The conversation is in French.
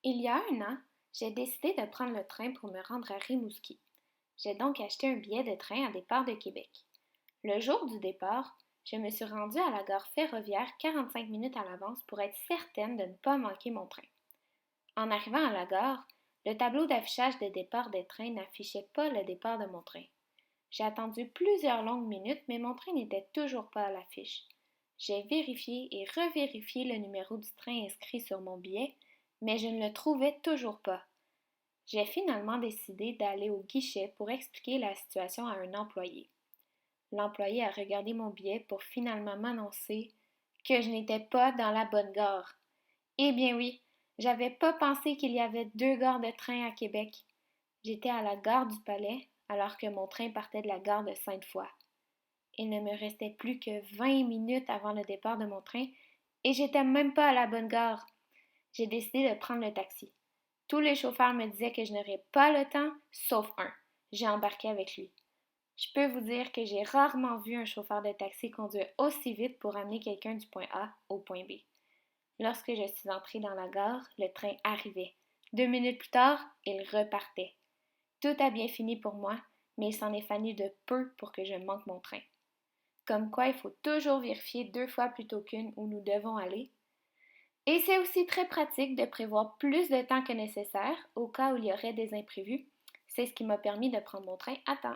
Il y a un an, j'ai décidé de prendre le train pour me rendre à Rimouski. J'ai donc acheté un billet de train à départ de Québec. Le jour du départ, je me suis rendue à la gare ferroviaire 45 minutes à l'avance pour être certaine de ne pas manquer mon train. En arrivant à la gare, le tableau d'affichage de départ des trains n'affichait pas le départ de mon train. J'ai attendu plusieurs longues minutes, mais mon train n'était toujours pas à l'affiche. J'ai vérifié et revérifié le numéro du train inscrit sur mon billet, mais je ne le trouvais toujours pas. J'ai finalement décidé d'aller au guichet pour expliquer la situation à un employé. L'employé a regardé mon billet pour finalement m'annoncer que je n'étais pas dans la bonne gare. Eh bien oui, j'avais pas pensé qu'il y avait deux gares de train à Québec. J'étais à la gare du Palais alors que mon train partait de la gare de Sainte-Foy. Il ne me restait plus que 20 minutes avant le départ de mon train et j'étais même pas à la bonne gare. J'ai décidé de prendre le taxi. Tous les chauffeurs me disaient que je n'aurais pas le temps, sauf un. J'ai embarqué avec lui. Je peux vous dire que j'ai rarement vu un chauffeur de taxi conduire aussi vite pour amener quelqu'un du point A au point B. Lorsque je suis entrée dans la gare, le train arrivait. 2 minutes plus tard, il repartait. Tout a bien fini pour moi, mais il s'en est fallu de peu pour que je manque mon train. Comme quoi, il faut toujours vérifier 2 fois plutôt qu'une où nous devons aller. Et c'est aussi très pratique de prévoir plus de temps que nécessaire au cas où il y aurait des imprévus. C'est ce qui m'a permis de prendre mon train à temps.